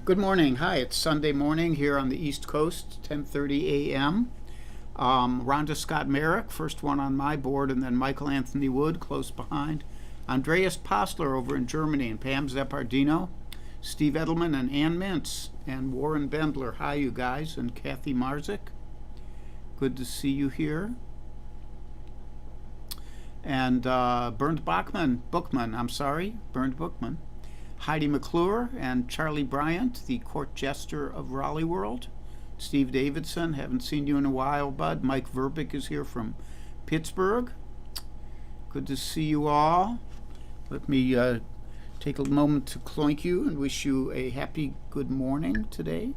Good morning. Hi, it's Sunday morning here on the East Coast, 10:30 a.m. Rhonda Scott Merrick, first one on my board, and then Michael Anthony Wood, close behind. Andreas Postler over in Germany, and Pam Zappardino, Steve Edelman, and Ann Mintz, and Warren Bendler. Hi, you guys, and Kathy Marzik. Good to see you here. And Bernd Bookman, Heidi McClure and Charlie Bryant, the court jester of Raleigh World. Steve Davidson, haven't seen you in a while, bud. Mike Verbeek is here from Pittsburgh. Good to see you all. Let me take a moment to cloink you and wish you a happy good morning today.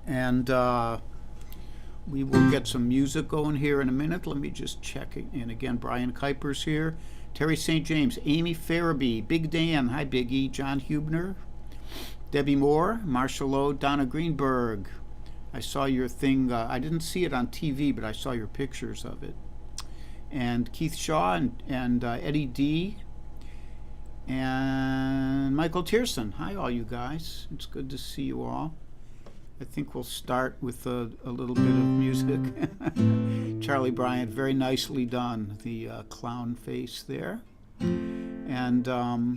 And we will get some music going here in a minute. Let me just check in again. Brian Kuiper's here. Terry St. James, Amy Farabee, Big Dan, hi Biggie, John Hubner, Debbie Moore, Marshall Lowe, Donna Greenberg. I saw your thing. I didn't see it on TV, but I saw your pictures of it. And Keith Shaw and Eddie D. And Michael Tierson. Hi, all you guys. It's good to see you all. I think we'll start with a little bit of music. Charlie Bryant, very nicely done, the clown face there. And I've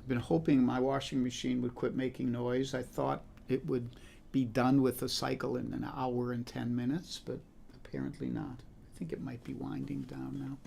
been hoping my washing machine would quit making noise. I thought it would be done with the cycle in an hour and 10 minutes, but apparently not. I think it might be winding down now.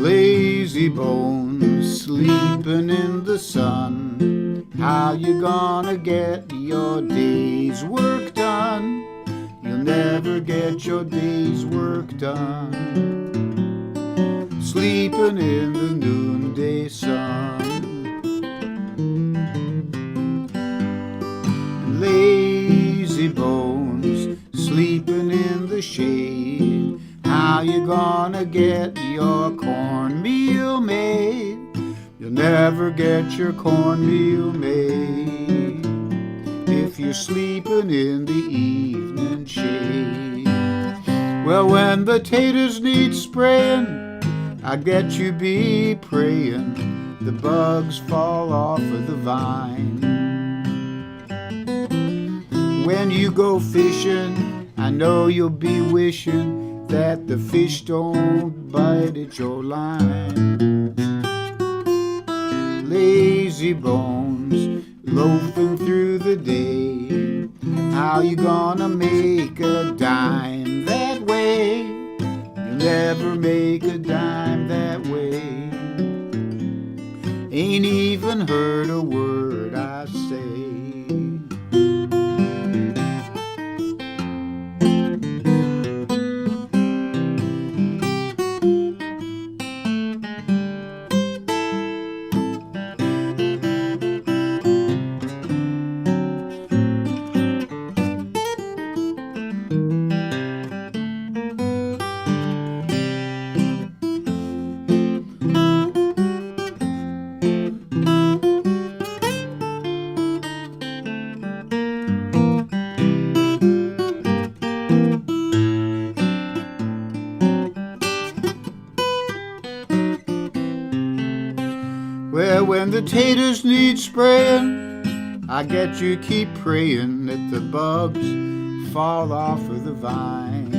Lazy bones sleeping in the sun. How you gonna get your day's work done? You'll never get your day's work done. Sleeping in the noonday sun. Lazy bones sleeping in the shade. How you gonna get your cornmeal made? You'll never get your cornmeal made if you're sleeping in the evening shade. Well, when the taters need spraying, I bet you be praying the bugs fall off of the vine. When you go fishing, I know you'll be wishing that the fish don't bite at your line. Lazy bones loafing through the day. How you gonna make a dime that way? You'll never make a dime that way. Ain't even heard a word I say. Well, when the taters need spraying, I get you keep praying that the bugs fall off of the vine.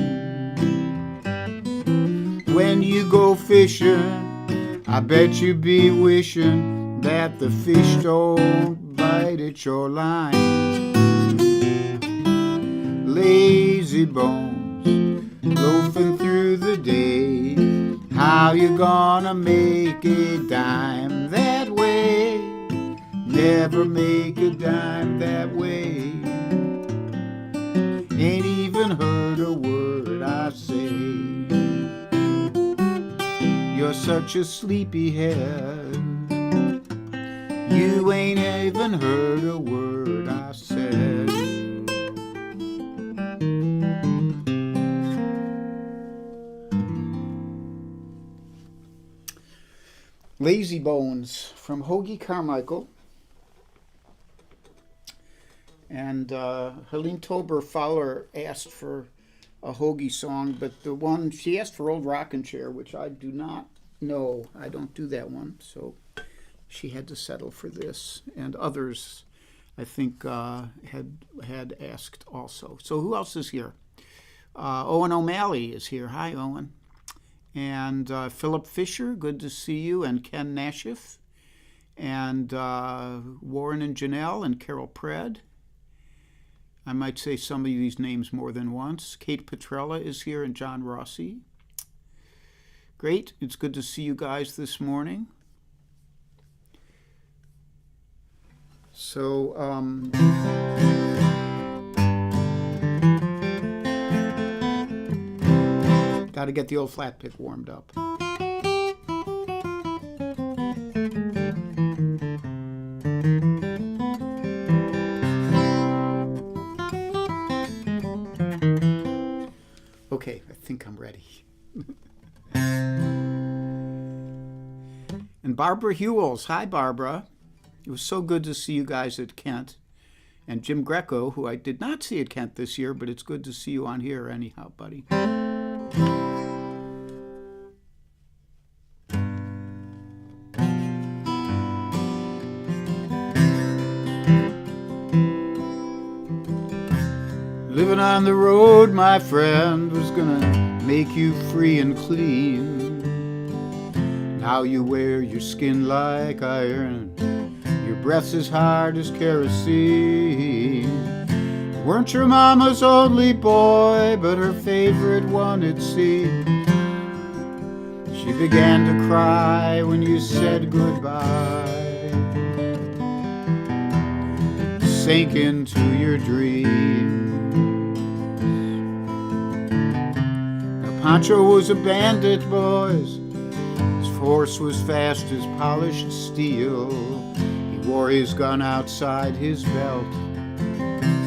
When you go fishing, I bet you be wishing that the fish don't bite at your line. Lazy bones loafing through the day. How How you gonna make a dime that way? Never make a dime that way. Ain't even heard a word I say. You're such a sleepyhead. You ain't even heard a word I said. Lazy Bones from Hoagie Carmichael. And Helene Tober Fowler asked for a Hoagie song, but the one she asked for Old Rockin' Chair, which I do not know. I don't do that one, so she had to settle for this. And others, I think, had asked also. So who else is here? Owen O'Malley is here. Hi, Owen. And Philip Fisher, good to see you, and Ken Nashif, and Warren and Janelle, and Carol Pred. I might say some of these names more than once. Kate Petrella is here, and John Rossi. Great, it's good to see you guys this morning. So, got to get the old flat pick warmed up. Okay, I think I'm ready. And Barbara Hewells. Hi, Barbara. It was so good to see you guys at Kent. And Jim Greco, who I did not see at Kent this year, but it's good to see you on here anyhow, buddy. Living on the road, my friend, was gonna make you free and clean. Now you wear your skin like iron, your breath's as hard as kerosene. You weren't your mama's only boy, but her favorite one, it seemed. She began to cry when you said goodbye, sank into your dreams. Pancho was a bandit, boys. His force was fast as polished steel. He wore his gun outside his belt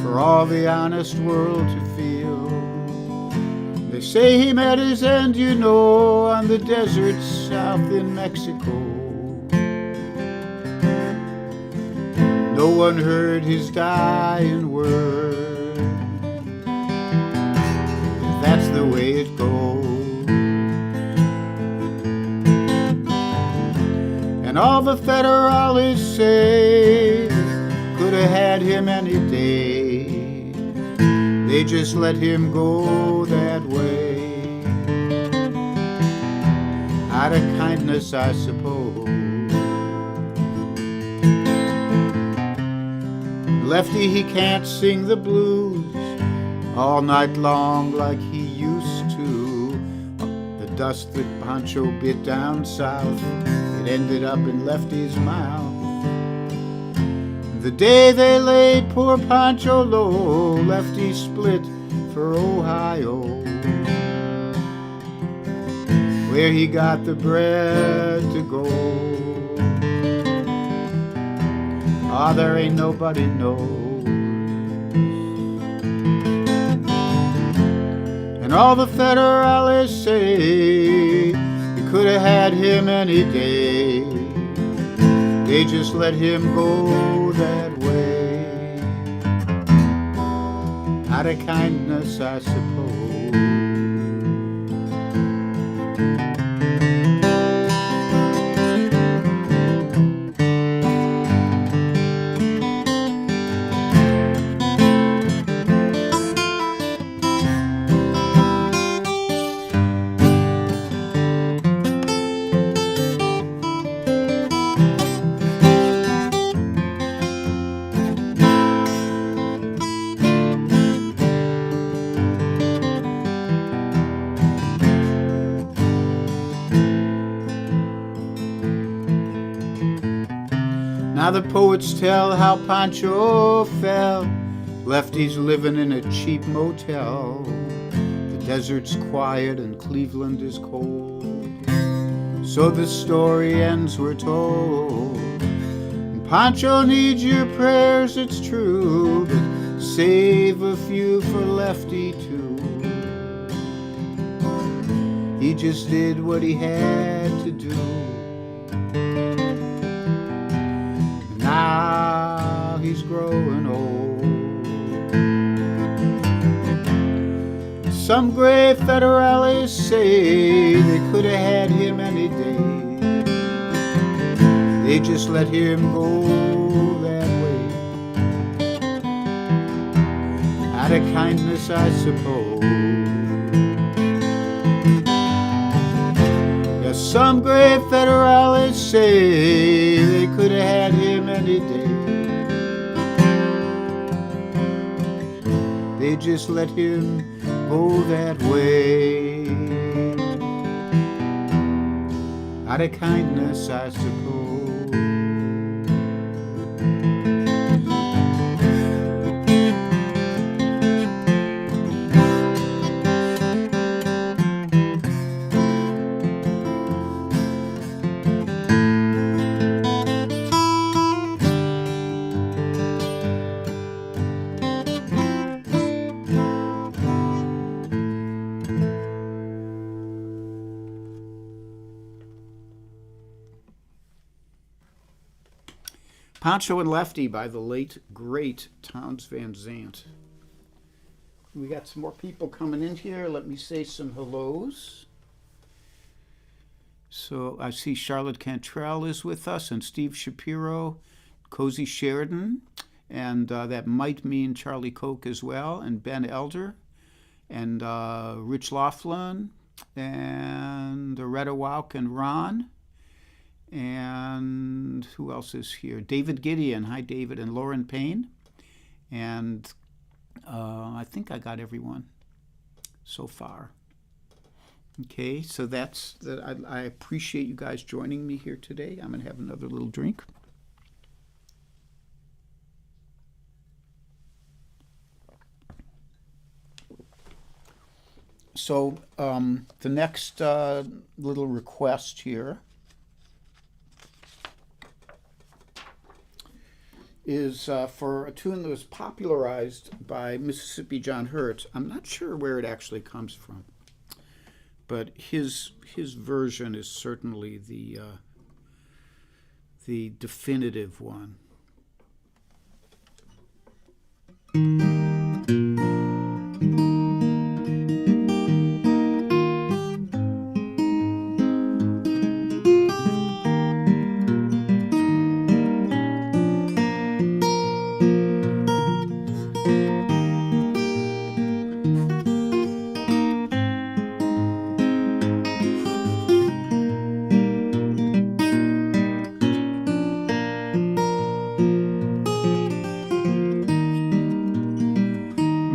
for all the honest world to feel. They say he met his end, you know, on the desert south in Mexico. No one heard his dying word. That's the way it goes. And all the federales say could have had him any day. They just let him go that way. Out of kindness, I suppose. Lefty, he can't sing the blues all night long like he used to. The dust that Pancho bit down south, it ended up in Lefty's mouth. The day they laid poor Pancho low, Lefty split for Ohio, where he got the bread to go. Ah, there ain't nobody knows. All the federales say you could have had him any day. They just let him go that way. Out of kindness, I suppose. Now the poets tell how Pancho fell. Lefty's living in a cheap motel. The desert's quiet and Cleveland is cold. So the story ends, we're told. And Pancho needs your prayers, it's true, but save a few for Lefty too. He just did what he had to do. And now he's growing old. Some gray federales say they could have had him any day. They just let him go that way. Out of kindness, I suppose. Yes, some gray federales say they could have had him any day. They just let him go that way. Out of kindness, I suppose. Pancho and Lefty by the late, great Townes Van Zandt. We got some more people coming in here. Let me say some hellos. So I see Charlotte Cantrell is with us, and Steve Shapiro, Cozy Sheridan, and that might mean Charlie Koch as well, and Ben Elder, and Rich Laughlin, and Loretta Wauk and Ron. And who else is here? David Gideon. Hi, David. And Lauren Payne. And I think I got everyone so far. Okay, so that's that. I appreciate you guys joining me here today. I'm going to have another little drink. So the next little request here is for a tune that was popularized by Mississippi John Hurt. I'm not sure where it actually comes from, but his version is certainly the definitive one.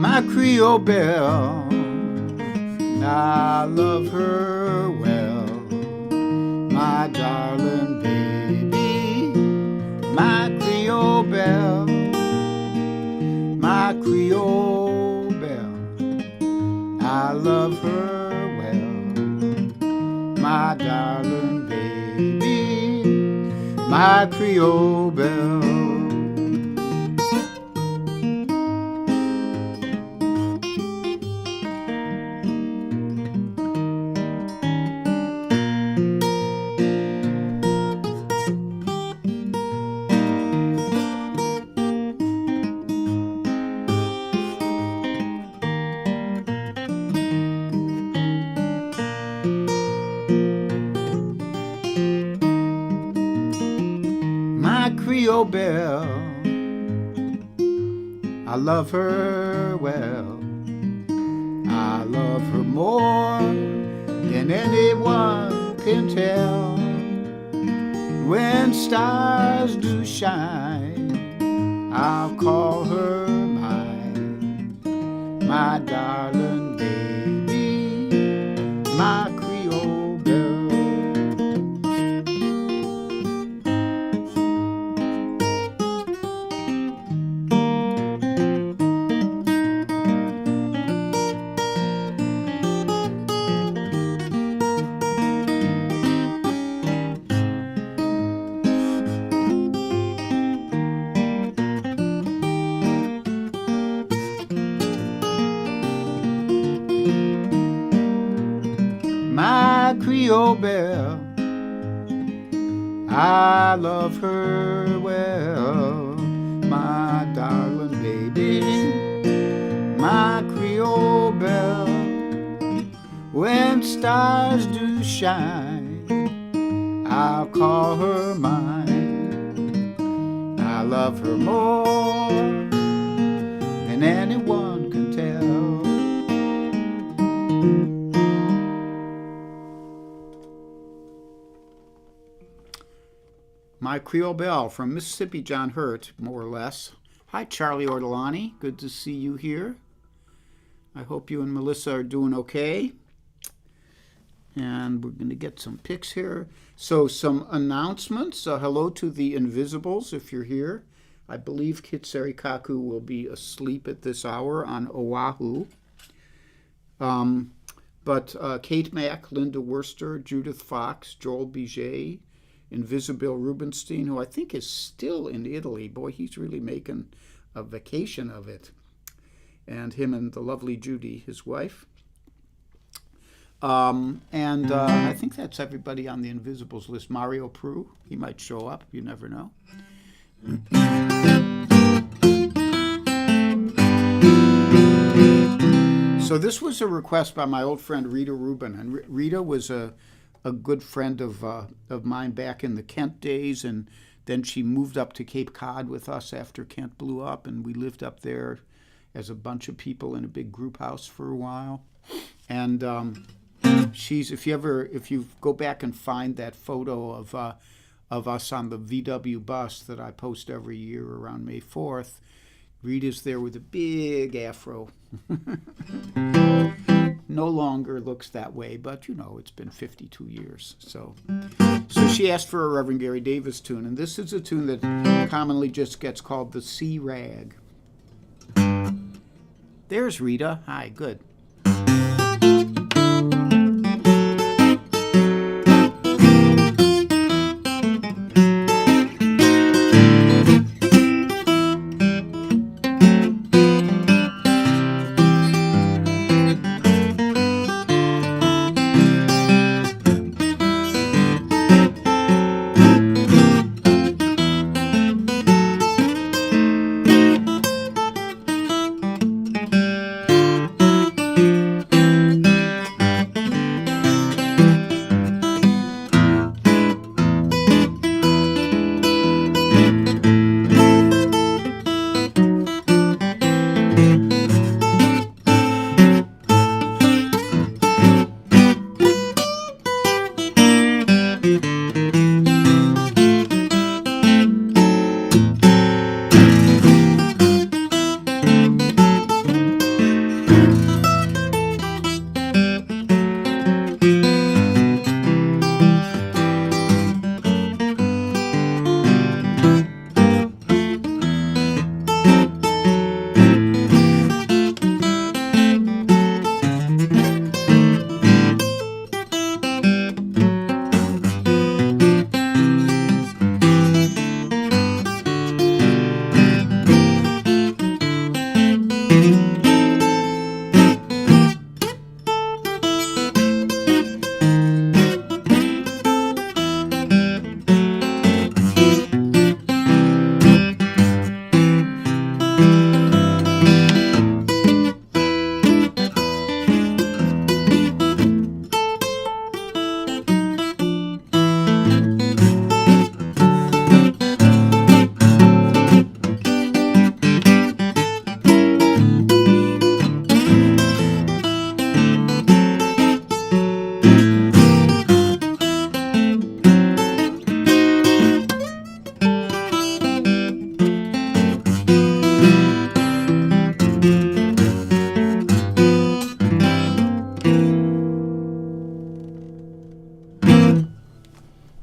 My Creole belle, I love her well, my darling baby, my Creole belle, my Creole belle, I love her well, my darling baby, my Creole belle. Creole belle, I love her well, I love her more than anyone can tell. When stars do shine, I'll call her mine, my darling baby, my Creole belle. Creole belle, I love her well, my darling baby, my Creole belle. When stars do shine, I'll call her mine. I love her more than anyone can tell. My Creole Belle from Mississippi, John Hurt, more or less. Hi, Charlie Ortolani. Good to see you here. I hope you and Melissa are doing okay. And we're going to get some pics here. So some announcements. Hello to the Invisibles if you're here. I believe Kit Sarikaku will be asleep at this hour on Oahu. But Kate Mack, Linda Worster, Judith Fox, Joel Biget, Invisible Rubenstein, who I think is still in Italy. Boy, he's really making a vacation of it. And him and the lovely Judy, his wife. I think that's everybody on the Invisibles list. Mario Prue, he might show up. You never know. So this was a request by my old friend Rita Rubin. And Rita was a good friend of mine back in the Kent days. And then she moved up to Cape Cod with us after Kent blew up. And we lived up there as a bunch of people in a big group house for a while. And if you go back and find that photo of us on the VW bus that I post every year around May 4th, Rita's there with a big afro. No longer looks that way, but it's been 52 years. So she asked for a Reverend Gary Davis tune, and this is a tune that commonly just gets called the Sea Rag. There's Rita. Hi, good.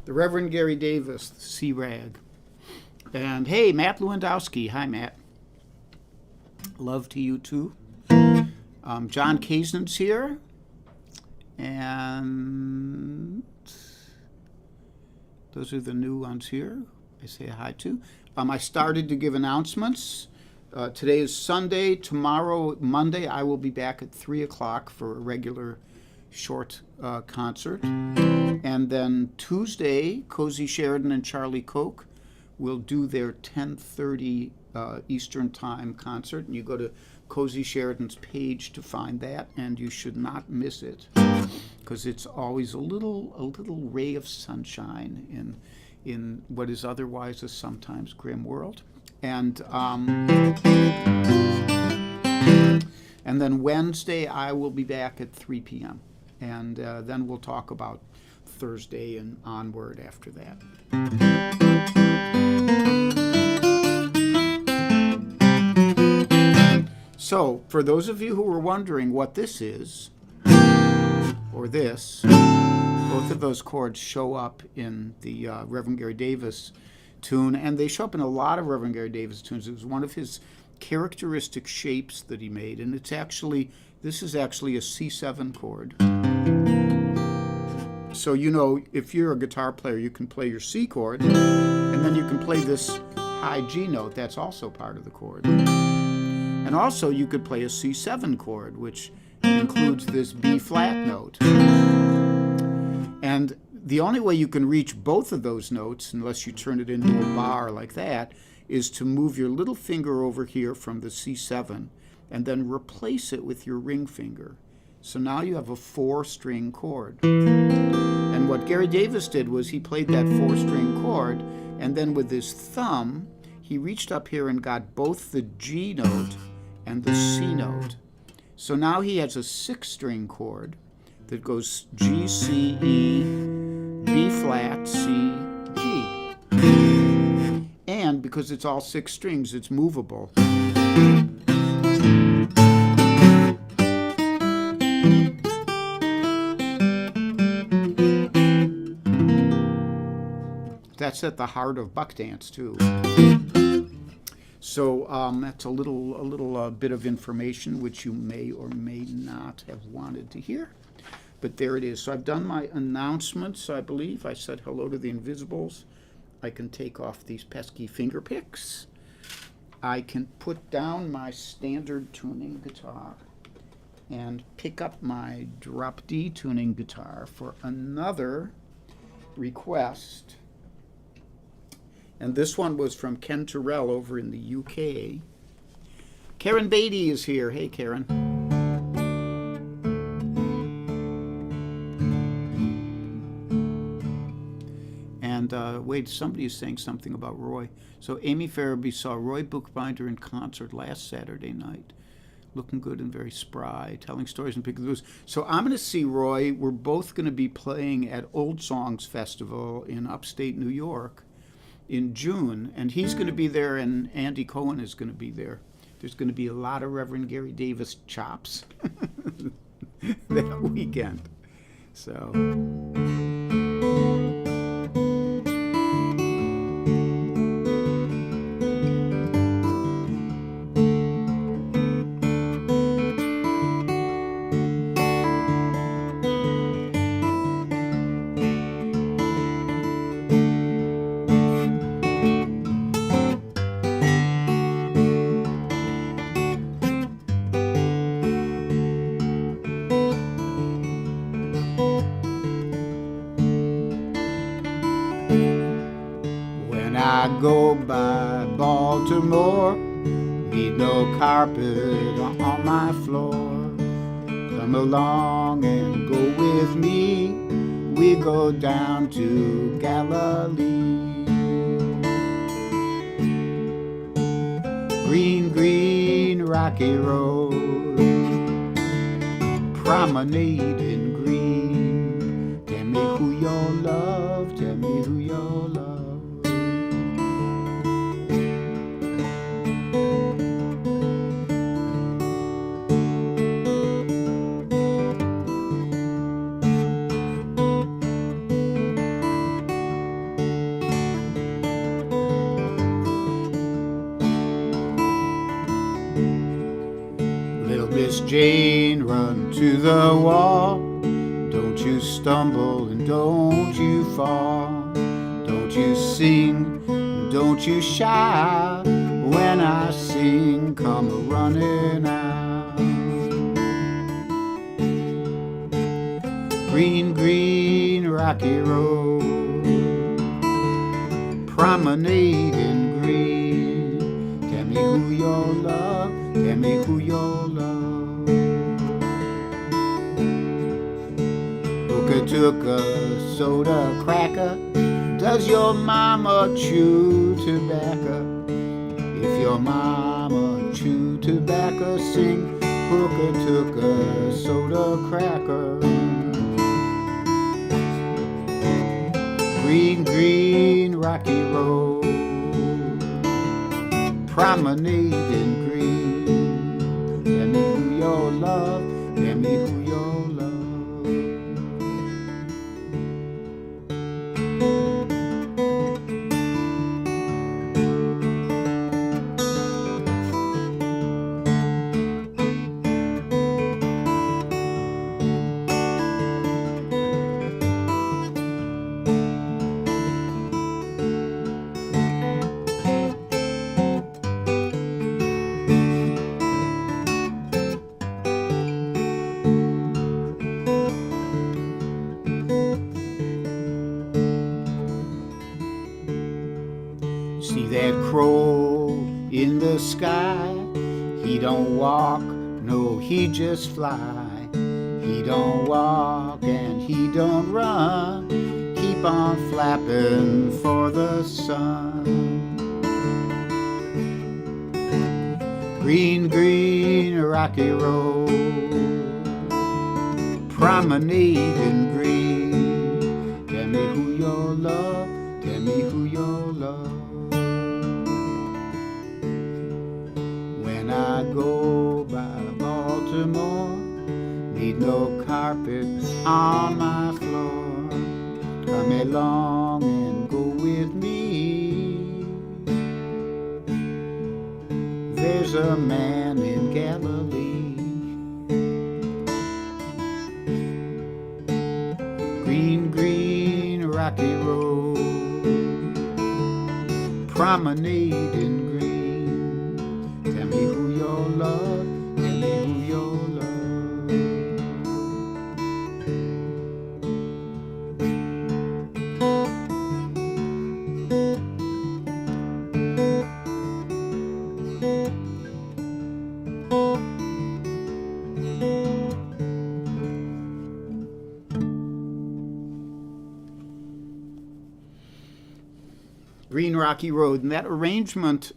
Reverend Gary Davis, Sea Rag. And hey, Matt Lewandowski. Hi, Matt. Love to you too. John Kazen's here. And those are the new ones here. I say hi to. I started to give announcements. Today is Sunday. Tomorrow, Monday, I will be back at 3 o'clock for a regular short concert. And then Tuesday, Cozy Sheridan and Charlie Koch will do their 10:30 Eastern Time concert. And you go to Cozy Sheridan's page to find that, and you should not miss it, because it's always a little ray of sunshine in what is otherwise a sometimes grim world. And then Wednesday I will be back at 3 p.m. And then we'll talk about Thursday and onward after that. So, for those of you who were wondering what this is, or this, both of those chords show up in the Reverend Gary Davis tune, and they show up in a lot of Reverend Gary Davis tunes. It was one of his characteristic shapes that he made, and this is actually a C7 chord. So, you know, if you're a guitar player, you can play your C chord, and then you can play this high G note. That's also part of the chord. And also you could play a C7 chord, which includes this B flat note. And the only way you can reach both of those notes, unless you turn it into a bar like that, is to move your little finger over here from the C7 and then replace it with your ring finger. So now you have a 4-string chord. And what Gary Davis did was he played that 4-string chord, and then with his thumb, he reached up here and got both the G note and the C note. So now he has a 6-string chord that goes G, C, E, B flat, C, G. And because it's all 6 strings, it's movable. That's at the heart of buck dance too. So that's a little bit of information which you may or may not have wanted to hear, but there it is. So I've done my announcements. I believe I said hello to the Invisibles. I can take off these pesky finger picks. I can put down my standard tuning guitar and pick up my drop D tuning guitar for another request. And this one was from Ken Terrell over in the UK. Karen Beatty is here. Hey, Karen. And wait, somebody is saying something about Roy. So Amy Farabee saw Roy Bookbinder in concert last Saturday night. Looking good and very spry, telling stories and picking the blues. So I'm going to see Roy. We're both going to be playing at Old Songs Festival in upstate New York in June, and he's going to be there, and Andy Cohen is going to be there. There's going to be a lot of Reverend Gary Davis chops that weekend. So I go by Baltimore, need no carpet on my floor. Come along and go with me, we go down to Galilee. Green, green, rocky road, promenade in green. Tell me who you'll love, tell me who you'll love. Miss Jane, run to the wall. Don't you stumble and don't you fall. Don't you sing, don't you shout. When I sing, come a running out. Green, green, rocky road, promenade in green. Tell me who you'll love, tell me who you'll love. Hooker took a soda cracker. Does your mama chew tobacco? If your mama chew tobacco, sing Hooker took a soda cracker. Green, green, rocky road, promenade in green. Tell me who you'll love, tell me who you'll love. See that crow in the sky? He don't walk, no, he just fly. He don't walk and he don't run. Keep on flapping for the sun. Green, green, rocky road, promenade in green. Tell me who you'll love, tell me who you'll love. When I go by Baltimore, need no carpet on my floor. Come along and go with me. There's a man in Galilee. Green, green, rocky road, promenade in green. Tell me who you'll love, tell me who you'll love. Green Rocky Road, and that arrangement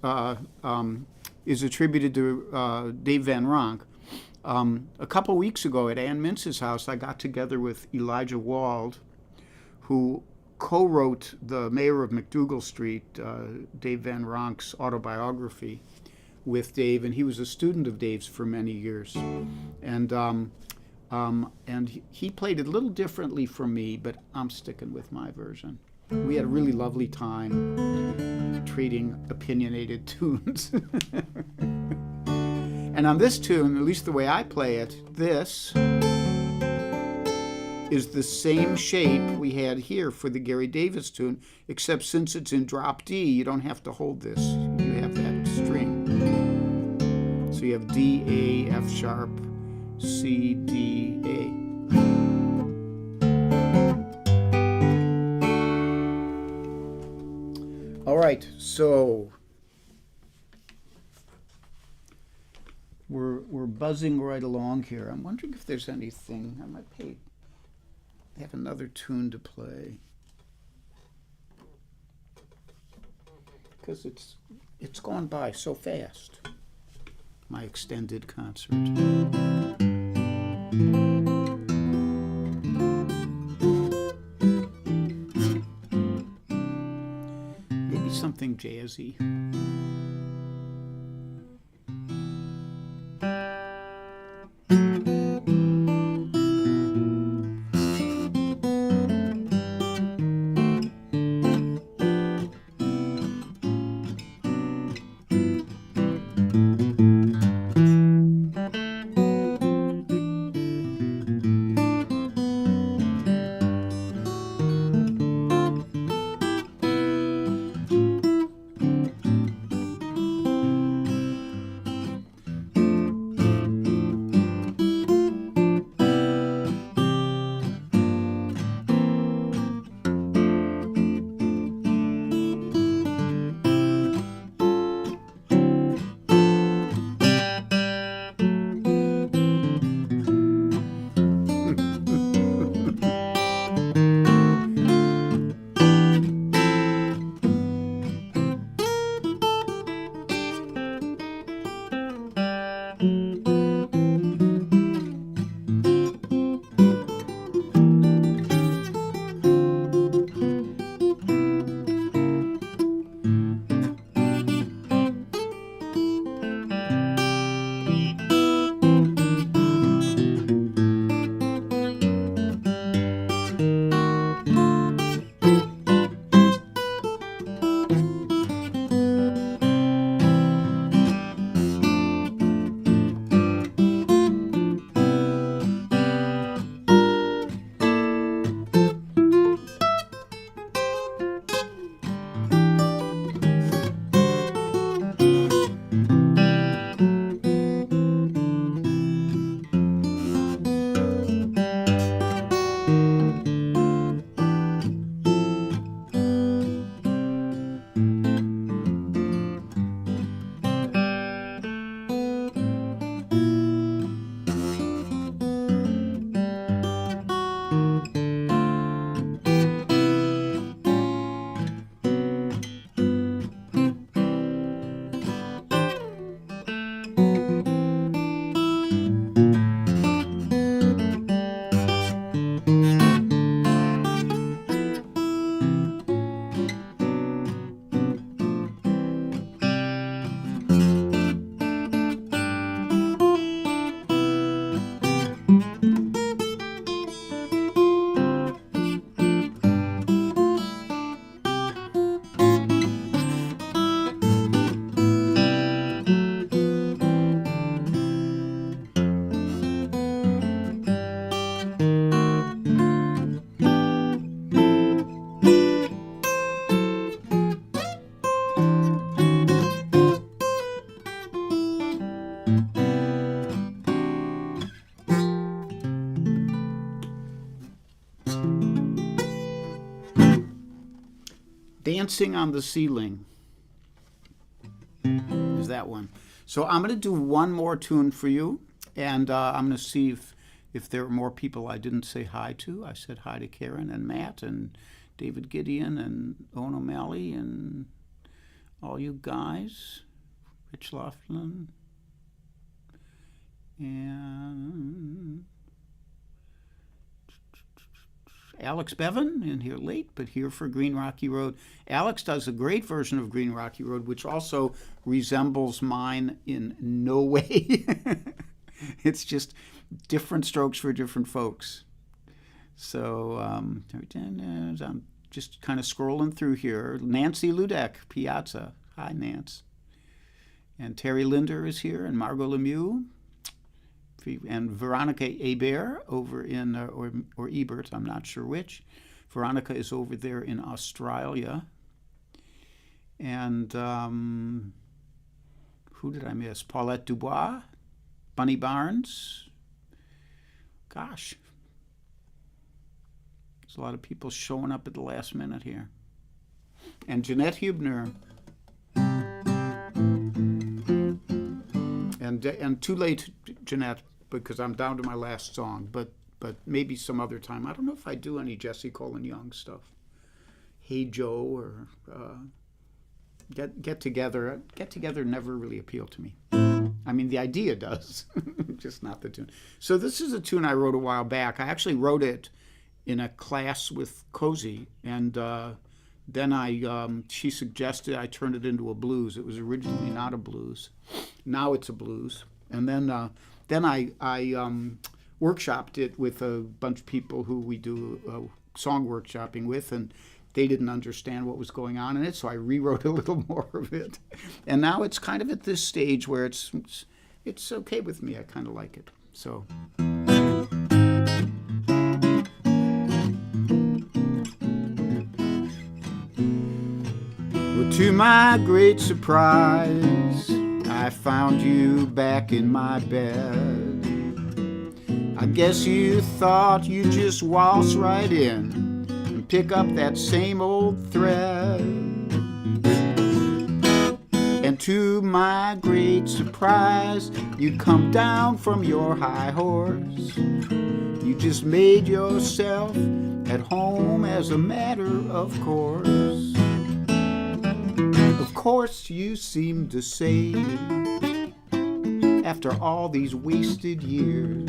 is attributed to Dave Van Ronk. A couple weeks ago at Ann Mintz's house, I got together with Elijah Wald, who co-wrote The Mayor of McDougal Street, Dave Van Ronk's autobiography, with Dave, and he was a student of Dave's for many years. And he played it a little differently from me, but I'm sticking with my version. We had a really lovely time treating opinionated tunes. And on this tune, at least the way I play it, this is the same shape we had here for the Gary Davis tune, except since it's in drop D, you don't have to hold this. You have that string. So you have D, A, F sharp, C, D, A. All right, so we're buzzing right along here. I'm wondering if there's anything. I might have another tune to play because it's gone by so fast. My extended concert. Maybe something jazzy. Dancing on the Ceiling is that one. So I'm going to do one more tune for you, and I'm going to see if there are more people I didn't say hi to. I said hi to Karen and Matt and David Gideon and Owen O'Malley and all you guys, Rich Laughlin, and Alex Bevan in here late, but here for Green Rocky Road. Alex does a great version of Green Rocky Road, which also resembles mine in no way. It's just different strokes for different folks. So I'm just kind of scrolling through here. Nancy Ludek, Piazza. Hi, Nance. And Terry Linder is here, and Margot Lemieux. And Veronica Hebert over in, or Ebert, I'm not sure which. Veronica is over there in Australia. And who did I miss? Paulette Dubois, Bunny Barnes. Gosh. There's a lot of people showing up at the last minute here. And Jeanette Hubner. And too late, Jeanette, because I'm down to my last song, but maybe some other time. I don't know if I do any Jesse Colin Young stuff. Hey Joe or Get Together. Get Together never really appealed to me. I mean, the idea does, just not the tune. So this is a tune I wrote a while back. I actually wrote it in a class with Cozy, and then she suggested I turn it into a blues. It was originally not a blues. Now it's a blues. And then I workshopped it with a bunch of people who we do song workshopping with, and they didn't understand what was going on in it, so I rewrote a little more of it. And now it's kind of at this stage where it's okay with me. I kind of like it. So. Well, to my great surprise, I found you back in my bed. I guess you thought you'd just waltz right in and pick up that same old thread. And to my great surprise, you come down from your high horse. You just made yourself at home as a matter of course. Of course you seem to say, after all these wasted years,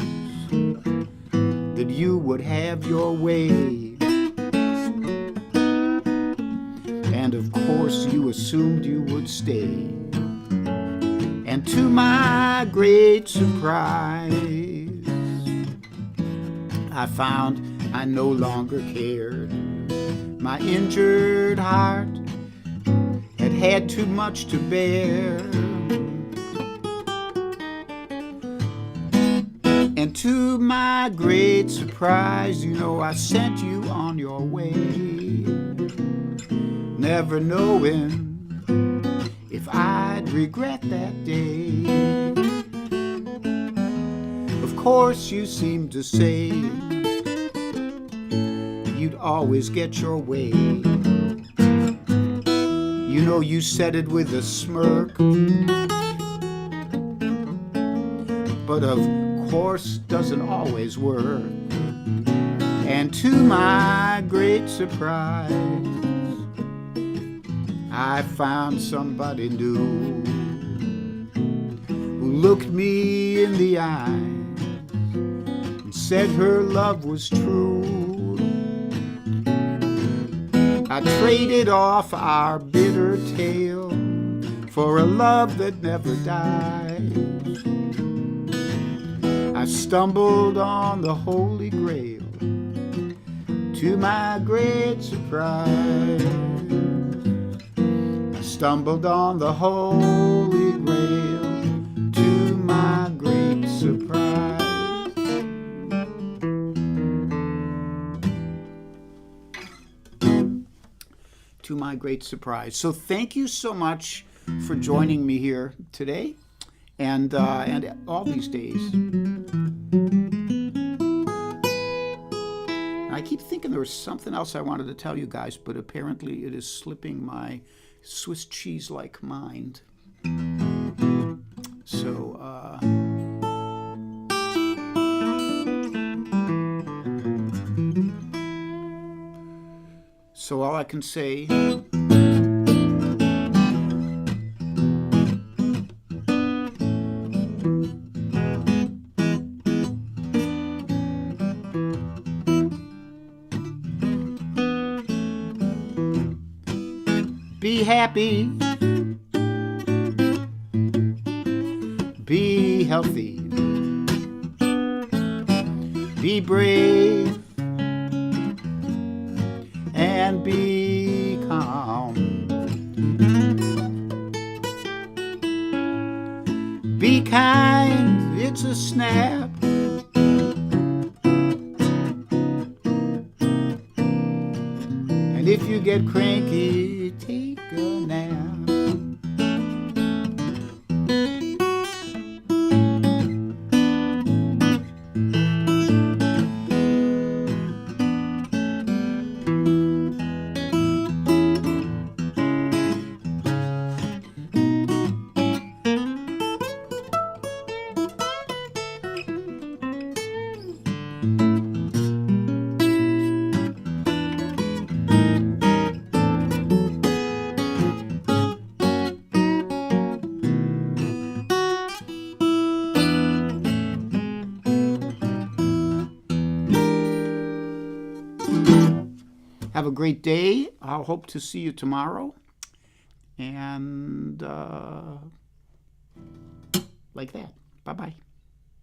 that you would have your way. And of course you assumed you would stay. And to my great surprise, I found I no longer cared. My injured heart had too much to bear. And to my great surprise, you know, I sent you on your way, never knowing if I'd regret that day. Of course you seem to say you'd always get your way. You know you said it with a smirk, but of course doesn't always work. And to my great surprise, I found somebody new who looked me in the eye and said her love was true. I traded off our bitter tale for a love that never dies. I stumbled on the Holy Grail, to my great surprise. I stumbled on the Holy Grail, to my great surprise. To my great surprise. So thank you so much for joining me here today and all these days. I keep thinking thinking there was something else I wanted to tell you guys, but apparently it is slipping my Swiss cheese-like mind. So, so all I can say, be happy, be healthy, be brave, and be calm. Be kind, it's a snap. And if you get cranky, take a nap. Have a great day. I'll hope to see you tomorrow. And like that. Bye-bye.